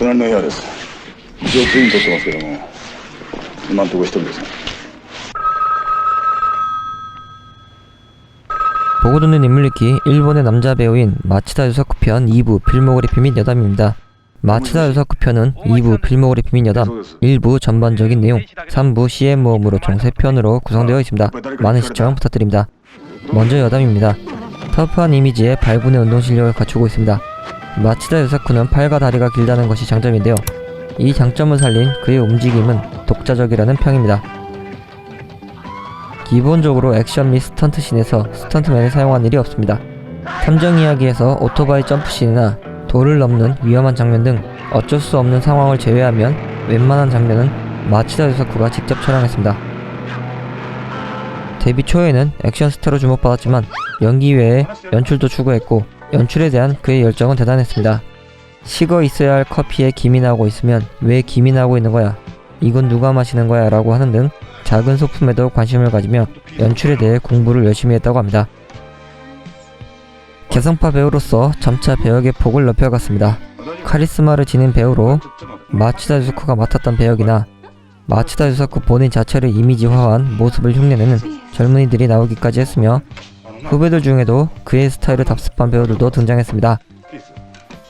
隣の部屋です。一応ツイン取ってますけども、今のところ一人ですね。 보고 듣는 인물리키 일본의 남자 배우인 마치다 유사쿠 편 2부 필모그리 비민 여담입니다. 마치다 유사쿠 편은 2부 필모그리 비민 여담, 1부 전반적인 내용, 3부 CM 모음으로 총 3편으로 구성되어 있습니다. 많은 시청 부탁드립니다. 먼저 여담입니다. 터프한 이미지에 발군의 운동 실력을 갖추고 있습니다. 마치다 유사쿠는 팔과 다리가 길다는 것이 장점인데요. 이 장점을 살린 그의 움직임은 독자적이라는 평입니다. 기본적으로 액션 및 스턴트 씬에서 스턴트맨을 사용한 일이 없습니다. 탐정 이야기에서 오토바이 점프 씬이나 돌을 넘는 위험한 장면 등 어쩔 수 없는 상황을 제외하면 웬만한 장면은 마치다 유사쿠가 직접 촬영했습니다. 데뷔 초에는 액션 스타로 주목받았지만 연기 외에 연출도 추구했고 연출에 대한 그의 열정은 대단했습니다. 식어 있어야 할 커피에 김이 나오고 있으면 왜 김이 나오고 있는 거야? 이건 누가 마시는 거야? 라고 하는 등 작은 소품에도 관심을 가지며 연출에 대해 공부를 열심히 했다고 합니다. 개성파 배우로서 점차 배역의 폭을 넓혀갔습니다. 카리스마를 지닌 배우로 마치다 유사쿠가 맡았던 배역이나 마치다 유사쿠 본인 자체를 이미지화한 모습을 흉내내는 젊은이들이 나오기까지 했으며 후배들 중에도 그의 스타일을 답습한 배우들도 등장했습니다.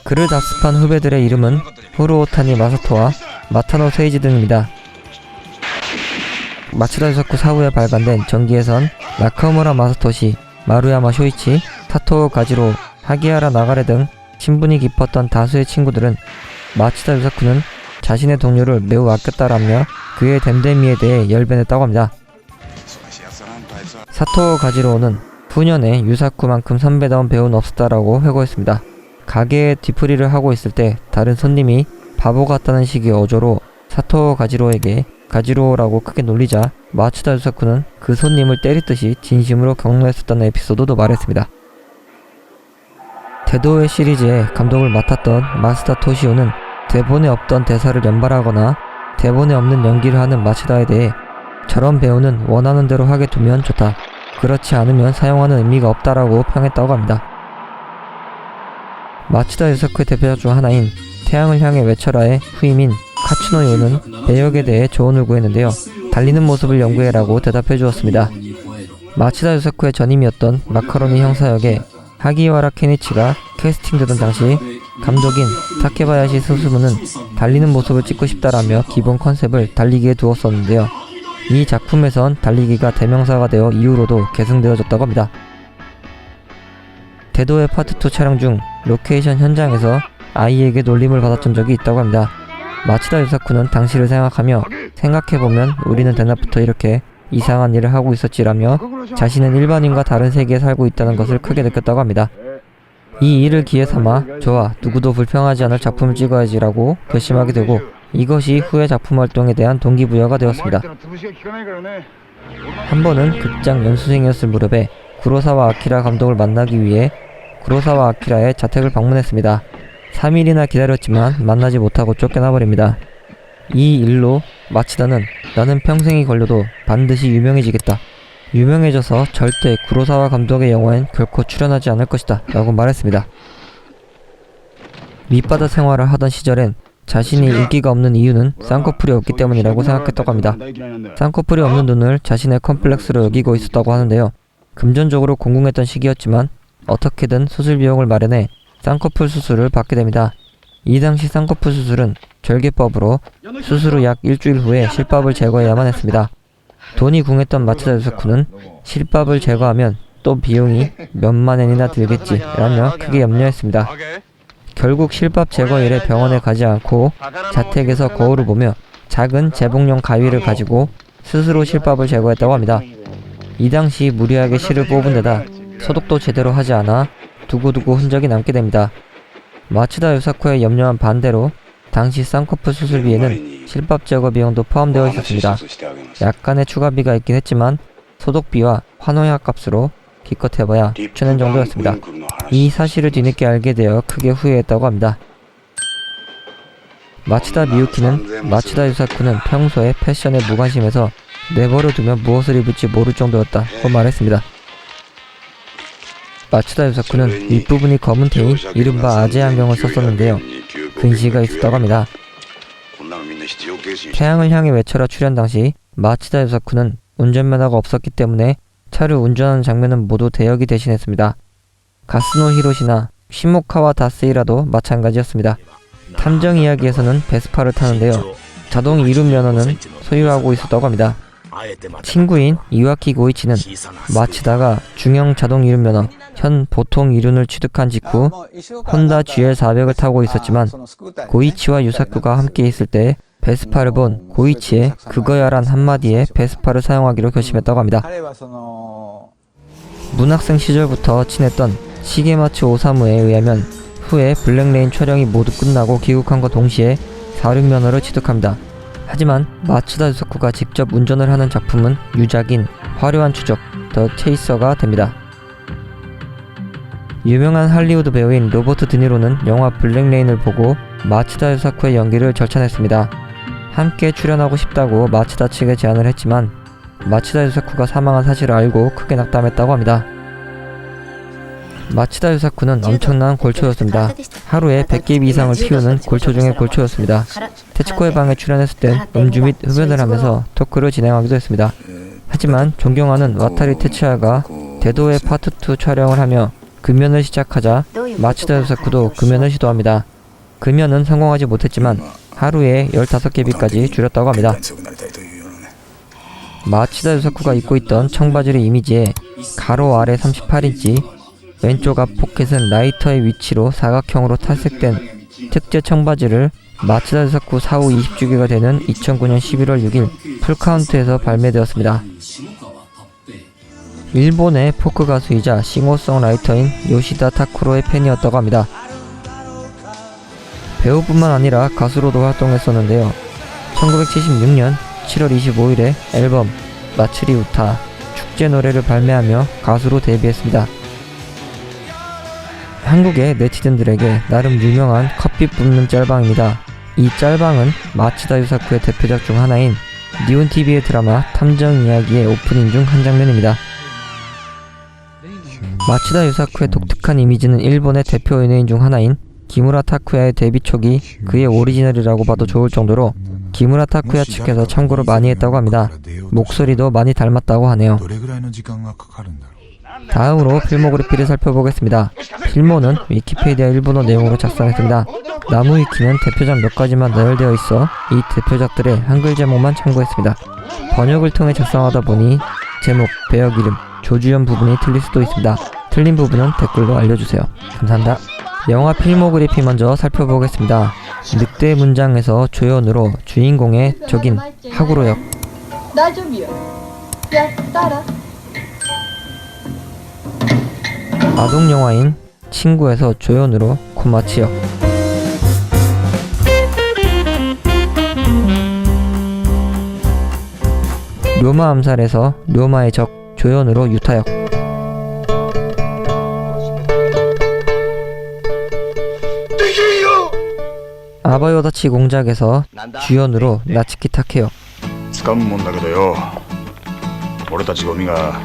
그를 답습한 후배들의 이름은 후루오타니 마사토와 마타노 세이지 등입니다. 마치다 유사쿠 사후에 발간된 전기에선 나카무라 마사토시, 마루야마 쇼이치, 사토 가지로, 하기하라 나가레 등 친분이 깊었던 다수의 친구들은 마치다 유사쿠는 자신의 동료를 매우 아꼈다라며 그의 댐댐이에 대해 열변했다고 합니다. 사토 가지로는 후년에 유사쿠만큼 선배다운 배우는 없었다라고 회고했습니다. 가게에 뒤풀이를 하고 있을 때 다른 손님이 바보 같다는 식의 어조로 사토 가지로에게 가지로라고 크게 놀리자 마치다 유사쿠는 그 손님을 때리듯이 진심으로 격노했었다는 에피소드도 말했습니다. 대도의 시리즈에 감독을 맡았던 마스다 토시오는 대본에 없던 대사를 연발하거나 대본에 없는 연기를 하는 마치다에 대해 저런 배우는 원하는 대로 하게 두면 좋다. 그렇지 않으면 사용하는 의미가 없다라고 평했다고 합니다. 마치다 유사쿠의 대표작 중 하나인 태양을 향해 외쳐라의 후임인 카츠노 요는 배역에 대해 조언을 구했는데요. 달리는 모습을 연구해라고 대답해 주었습니다. 마치다 유사쿠의 전임이었던 마카로니 형사 역의 하기와라 케니치가 캐스팅되던 당시 감독인 타케바야시 스스무는 달리는 모습을 찍고 싶다라며 기본 컨셉을 달리기에 두었었는데요. 이 작품에선 달리기가 대명사가 되어 이후로도 계승되어졌다고 합니다. 대도의 파트 2 촬영 중 로케이션 현장에서 아이에게 놀림을 받았던 적이 있다고 합니다. 마치다 유사쿠는 당시를 생각하며 생각해보면 우리는 대낮부터 이렇게 이상한 일을 하고 있었지라며 자신은 일반인과 다른 세계에 살고 있다는 것을 크게 느꼈다고 합니다. 이 일을 기회 삼아 좋아 누구도 불평하지 않을 작품을 찍어야지라고 결심하게 되고 이것이 후의 작품 활동에 대한 동기부여가 되었습니다. 한 번은 극장 연수생이었을 무렵에 구로사와 아키라 감독을 만나기 위해 구로사와 아키라의 자택을 방문했습니다. 3일이나 기다렸지만 만나지 못하고 쫓겨나버립니다. 이 일로 마치다는 나는 평생이 걸려도 반드시 유명해지겠다. 유명해져서 절대 구로사와 감독의 영화엔 결코 출연하지 않을 것이다 라고 말했습니다. 밑바다 생활을 하던 시절엔 자신이 인기가 없는 이유는 쌍꺼풀이 없기 때문이라고 생각했다고 합니다. 쌍꺼풀이 없는 눈을 자신의 컴플렉스로 여기고 있었다고 하는데요. 금전적으로 공공했던 시기였지만 어떻게든 수술 비용을 마련해 쌍꺼풀 수술을 받게 됩니다. 이 당시 쌍꺼풀 수술은 절개법으로 수술 후 약 일주일 후에 실밥을 제거해야만 했습니다. 돈이 궁했던 마치다 유사쿠는 실밥을 제거하면 또 비용이 몇만 엔이나 들겠지 라며 크게 염려했습니다. 결국 실밥 제거 일에 병원에 가지 않고 자택에서 거울을 보며 작은 재봉용 가위를 가지고 스스로 실밥을 제거했다고 합니다. 이 당시 무리하게 실을 뽑은 데다 소독도 제대로 하지 않아 두고두고 흔적이 남게 됩니다. 마치다 유사쿠의 염려한 반대로 당시 쌍꺼풀 수술비에는 실밥 제거 비용도 포함되어 있었습니다. 약간의 추가비가 있긴 했지만 소독비와 환호약 값으로 기껏 해봐야 6,000엔 정도였습니다. 이 사실을 뒤늦게 알게 되어 크게 후회했다고 합니다. 마치다 미유키는 마치다 유사쿠는 평소에 패션에 무관심해서 내버려두면 무엇을 입을지 모를 정도였다고 말했습니다. 마치다 유사쿠는 윗부분이 검은 테인 이른바 아재 안경을 썼었는데요. 근시가 있었다고 합니다. 태양을 향해 외쳐라 출연 당시 마치다 요사쿠는 운전면허가 없었기 때문에 차를 운전하는 장면은 모두 대역이 대신했습니다. 가스노 히로시나 시모카와 다스이라도 마찬가지였습니다. 탐정 이야기에서는 베스파를 타는데요. 자동 이륜 면허는 소유하고 있었다고 합니다. 친구인 이와키 고이치는 마치다가 중형 자동 이륜 면허, 현 보통 이륜을 취득한 직후 혼다 GL400을 타고 있었지만 고이치와 유사쿠가 함께 있을 때 베스파를 본 고이치의 그거야란 한마디에 베스파를 사용하기로 결심했다고 합니다. 문학생 시절부터 친했던 시게마츠 오사무에 의하면 후에 블랙레인 촬영이 모두 끝나고 귀국한과 동시에 4륜 면허를 취득합니다. 하지만 마츠다 유사쿠가 직접 운전을 하는 작품은 유작인 화려한 추적 더 체이서가 됩니다. 유명한 할리우드 배우인 로버트 드니로는 영화 블랙레인을 보고 마츠다 유사쿠의 연기를 절찬했습니다. 함께 출연하고 싶다고 마츠다 측에 제안을 했지만 마츠다 유사쿠가 사망한 사실을 알고 크게 낙담했다고 합니다. 마츠다 유사쿠는 엄청난 골초였습니다. 하루에 100개 이상을 피우는 골초 중의 골초였습니다. 테츠코의 방에 출연했을 땐 음주 및 흡연을 하면서 토크를 진행하기도 했습니다. 하지만 존경하는 와타리 테츠야가 대도의 파트 2 촬영을 하며 금연을 시작하자 마츠다 유사쿠도 금연을 시도합니다. 금연은 성공하지 못했지만 하루에 15개 비까지 줄였다고 합니다. 마츠다 유사쿠가 입고 있던 청바지의 이미지에 가로 아래 38인치, 왼쪽 앞 포켓은 라이터의 위치로 사각형으로 탈색된 특제 청바지를 마츠다 유사쿠 사후 20주기가 되는 2009년 11월 6일 풀카운트에서 발매되었습니다. 일본의 포크 가수이자 싱어송라이터인 요시다 타쿠로의 팬이었다고 합니다. 배우뿐만 아니라 가수로도 활동했었는데요. 1976년 7월 25일에 앨범 마츠리 우타 축제 노래를 발매하며 가수로 데뷔했습니다. 한국의 네티즌들에게 나름 유명한 커피 뿜는 짤방입니다. 이 짤방은 마츠다 유사쿠의 대표작 중 하나인 니온TV의 드라마 탐정 이야기의 오프닝 중 한 장면입니다. 마츠다 유사쿠의 독특한 이미지는 일본의 대표 연예인 중 하나인 기무라 타쿠야의 데뷔 촉이 그의 오리지널이라고 봐도 좋을 정도로 기무라 타쿠야 측에서 참고를 많이 했다고 합니다. 목소리도 많이 닮았다고 하네요. 다음으로 필모그래피를 살펴보겠습니다. 필모는 위키피디아 일본어 내용으로 작성했습니다. 나무 위키는 대표작 몇 가지만 나열되어 있어 이 대표작들의 한글 제목만 참고했습니다. 번역을 통해 작성하다 보니 제목, 배역 이름, 조주연 부분이 틀릴 수도 있습니다. 틀린 부분은 댓글로 알려주세요. 감사합니다. 영화 필모그래피 먼저 살펴보겠습니다. 늑대 문장에서 조연으로 주인공의 적인 하구로 역, 아동 영화인 친구에서 조연으로 코마치 역, 료마 암살에서 료마의 적 조연으로 유타 역, 아바요다치 공작에서 주연으로 나츠키 타케 역, つかむもんだけどよ、俺たちゴミが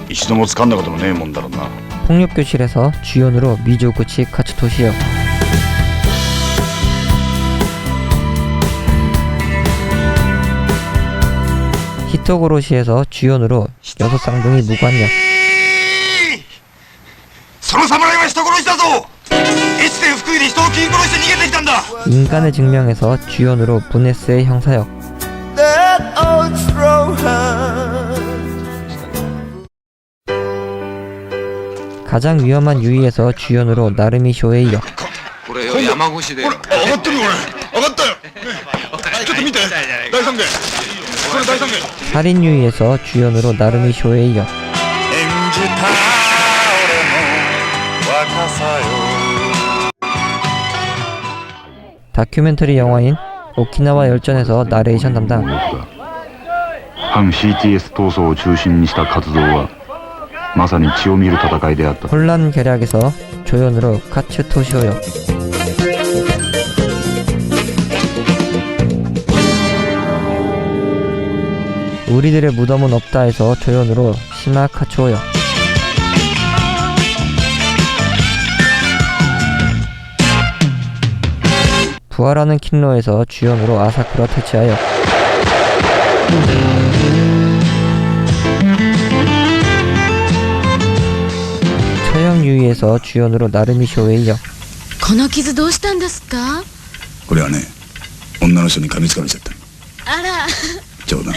一度も掴んだこともねえもんだろうな。 폭력교실에서 주연으로 미조구치 카츠토시 역, 히토고로시에서 주연으로 여섯 쌍둥이 무관 역, その侍は人殺しだぞ。越前福井で人を切り殺して逃げてきたんだ。 인간의 증명에서 주연으로 브네스의 형사 역, 가장 위험한 유이에서 주연으로 나르미 쇼에이 역, これよ山越しでよ。上がってるよ、俺。上がったよ。ちょっと見て。第三弦。これ第三弦。 살인 유이에서 주연으로 나르미 쇼에이 역, 演じた俺の若さよ。 다큐멘터리 영화인 오키나와 열전에서 나레이션 담당, 反 CTS 闘争を中心にした活動はまさに血を見る戦いであった。 혼란 결약에서 조연으로 카츠 토시오 역, 우리들의 무덤은 없다에서 조연으로 시마 카츠오 역, 부활하는 킬러에서 주연으로 아사쿠라 테츠하여, 처형 유이에서 주연으로 나르미 쇼에 이어 この傷どうしたんですか？これはね、女の人に噛みつかれちゃった。あら、冗談。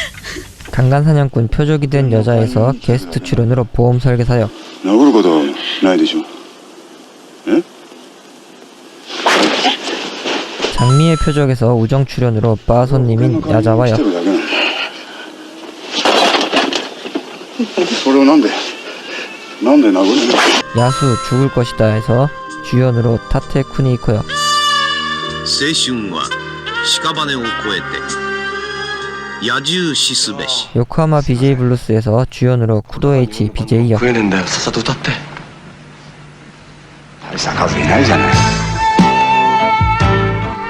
강간사냥꾼 표적이 된 여자에서 게스트 출연으로 보험 설계사역, 殴ることないでしょ。え？ 장미의 표적에서 우정 출연으로 바 손님인 야자와역, それをなんで殴るの？ 야수 죽을 것이다에서 주연으로 타테 쿠니코역, 青春は屍を越えて野獣死すべし 요코하마 BJ 블루스에서 주연으로 쿠도 H BJ역, 食えねえんだよ、さっさと歌って。大した数いないじゃない。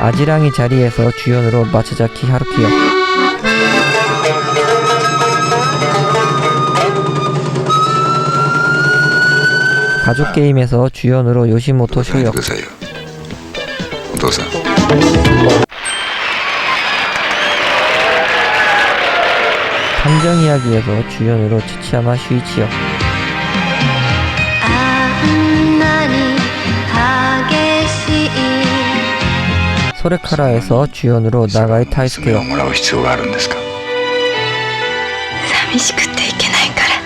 아지랑이 자리에서 주연으로 마츠자키 하루키역, 가족게임에서 주연으로 요시모토 やめて 쇼역, くださいよ、お父さん。 탐정이야기에서 주연으로 치치야마 슈이치역, あんなに激しい 소레카라에서 주연으로 나가이 爪を 타이스케역, もらう必要があるんですか。寂しくていけないから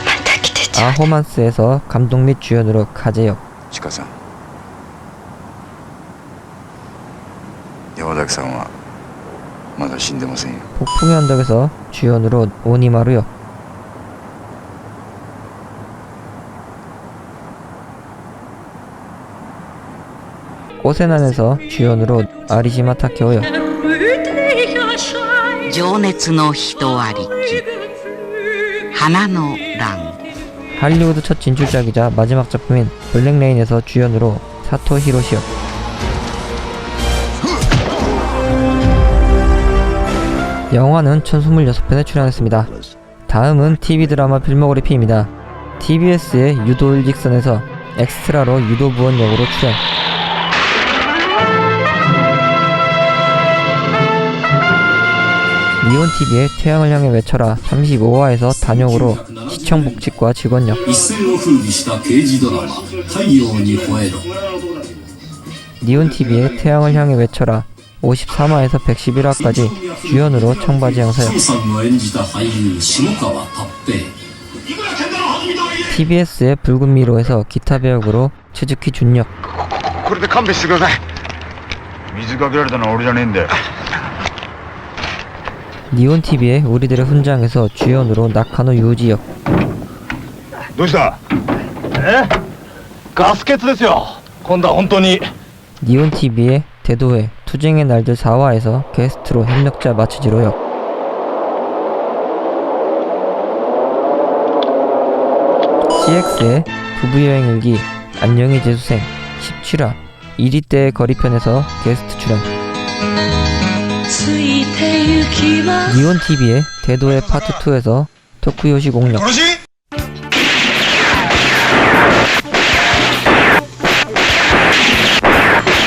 また来てちょうだい。 아호만스에서 감독 및 주연으로 카제역, ちかさん、山崎さんはまだ死んでませんよ。 폭풍의 언덕에서 주연으로 오니마루역, 꼬세난에서 주연으로 아리시마 타케오역, 情熱の人ありき花の乱 할리우드 첫 진출작이자 마지막 작품인 블랙레인에서 주연으로 사토 히로시역, 영화는 1026편에 출연했습니다. 다음은 TV 드라마 필모그래피입니다. TBS의 유도 일직선에서 엑스트라로 유도부원 역으로 출연, 니온TV의 태양을 향해 외쳐라 35화에서 단역으로 시청복지과 직원역, 一世を風靡した刑事ドラマ「太陽に吠えろ」 니온TV의 태양을 향해 외쳐라 53화에서 111화까지 주연으로 청바지 양사역, 孫さんの演じた俳優下川達平 TBS의 붉은 미로에서 기타 배역으로 츠즈키 준역, これで勘弁してください。水かけられたのは俺じゃねえんだよ。 니온TV의 우리들의 훈장에서 주연으로 나카노 유지역, どうした？え？ガス欠ですよ。今度は本当に。 니온TV의 대도회 투쟁의 날들 4화에서 게스트로 협력자 마츠지로역, CX의 부부여행일기 안녕히 재수생 17화 1위 때의 거리편에서 게스트 출연, 니온TV의 대도회 파트 2에서 토쿠요시 공역,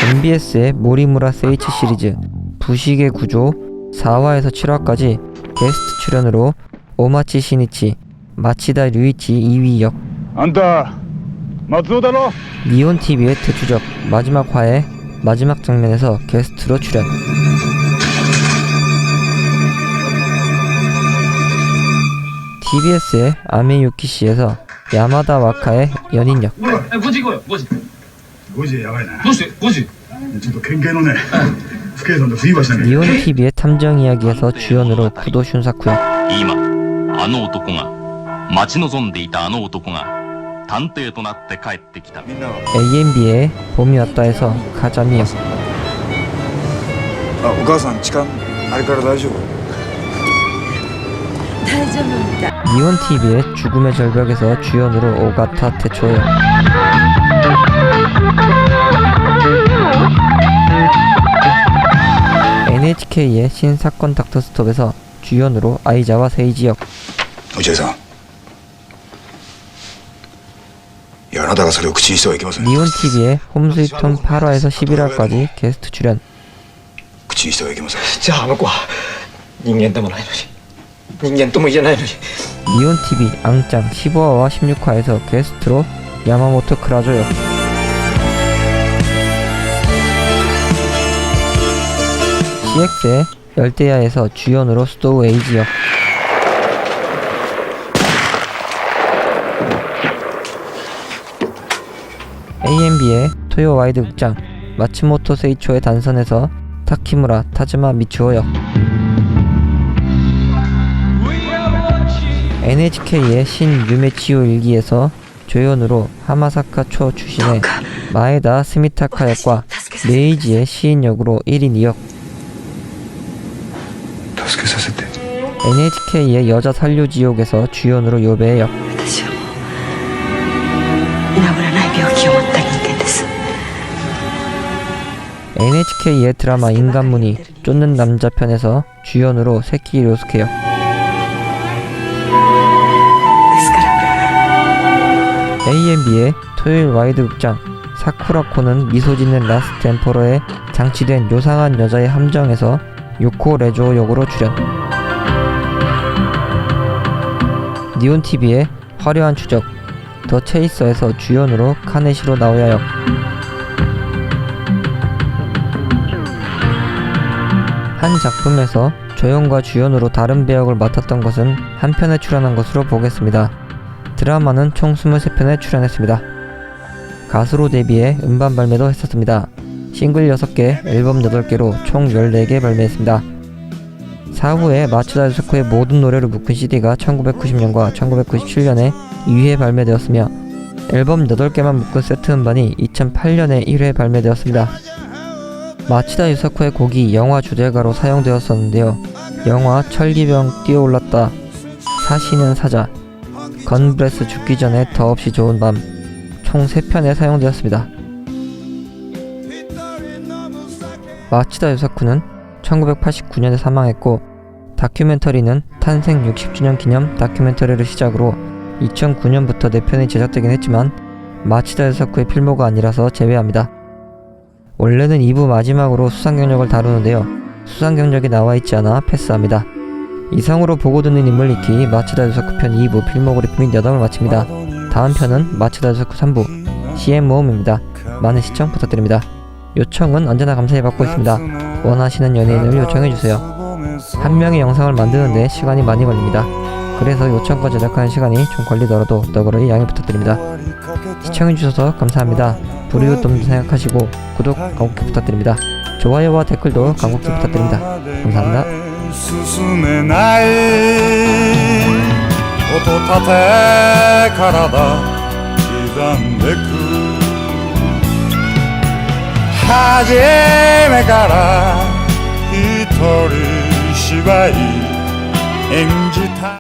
MBS의 모리무라 세이치 시리즈 부식의 구조 4화에서 7화까지 게스트 출연으로 오마치 시니치, 마치다 류이치 2위 역, あんた松尾だろ。 니온TV의 대추적 마지막 화의 마지막 장면에서 게스트로 출연, TBS의 아메유키시에서 야마다 와카의 연인 역, 5時行こうよ5時5時やばいな。どうして5時ちょっと県警のね、不警さんと冬はしなきゃ。 니온TV의 탐정 이야기에서 주연으로 구도 슌사쿠 역, 今あの男が待ち望んでいたあの男が探偵となって帰ってきた。 AMB의 봄이 왔다에서 가자미 역, あ、お母さん痴漢あれから大丈夫？ 니온TV의 죽음의 절벽에서 주연으로 오가타 테초역, NHK의 신사건 닥터스톱에서 주연으로 아이자와 세이지 역, 落合さん、いやあなたがそれを口にしてはいけません。 니온TV의 홈스위트홈 8화에서 11화까지 게스트 출연. 口にしてはいけません。じゃああの子は人間でもないのに人間とも言えないのに 니온TV 앙짱 15화와 16화에서 게스트로 야마모토 크라조 역. CX의 열대야에서 주연으로 수도우 에이지 역. AMB의 토요 와이드 극장 마츠모토 세이초의 단선에서 타키무라 타즈마 미추오 역. NHK의 신 유메치오 일기에서 조연으로 하마사카 초 출신의 마에다 스미타카 역과 메이지의 시인 역으로 1인 2역. 助けさせて。 NHK의 여자 산류지옥에서 주연으로 요배 역. 私はもう治らない病気を持った人間です。 NHK의 드라마 인간문이 쫓는 남자 편에서 주연으로 세키 료스케 역. ですから AMB의 토요일 와이드 극장 사쿠라코는 미소 짓는 라스트 엠퍼러에 장치된 요상한 여자의 함정에서 요코 레조 역으로 출연. 니온TV의 화려한 추적 더 체이서에서 주연으로 카네시로 나오야 역. 한 작품에서 조연과 주연으로 다른 배역을 맡았던 것은 한 편에 출연한 것으로 보겠습니다. 드라마는 총 23편에 출연했습니다. 가수로 데뷔해 음반 발매도 했었습니다. 싱글 6개, 앨범 8개로 총 14개 발매했습니다. 사후에 마츠다 유사코의 모든 노래를 묶은 CD가 1990년과 1997년에 2회 발매되었으며 앨범 8개만 묶은 세트 음반이 2008년에 1회 발매되었습니다. 마츠다 유사코의 곡이 영화 주제가로 사용되었었는데요. 영화 철기병 뛰어올랐다, 사시는 사자, 건브레스 죽기 전에 더없이 좋은 밤 총 3편에 사용되었습니다. 마츠다 유사쿠는 1989년에 사망했고 다큐멘터리는 탄생 60주년 기념 다큐멘터리를 시작으로 2009년부터 4편이 제작되긴 했지만 마츠다 유사쿠의 필모가 아니라서 제외합니다. 원래는 2부 마지막으로 수상경력을 다루는데요. 수상경력이 나와있지 않아 패스합니다. 이상으로 보고 듣는 인물 익히 마츠다 유사쿠 편 2부 필모그래피 및 여담을 마칩니다. 다음 편은 마츠다 유사쿠 3부 CM 모음입니다. 많은 시청 부탁드립니다. 요청은 언제나 감사히 받고 있습니다. 원하시는 연예인을 요청해주세요. 한 명의 영상을 만드는데 시간이 많이 걸립니다. 그래서 요청과 제작하는 시간이 좀 걸리더라도 너그러이 양해 부탁드립니다. 시청해주셔서 감사합니다. 불이웃dom도 생각하시고 구독 간곡히 부탁드립니다. 좋아요와 댓글도 간곡히 부탁드립니다. 감사합니다. 進めない音立て体刻んでく初めから一人芝居演じた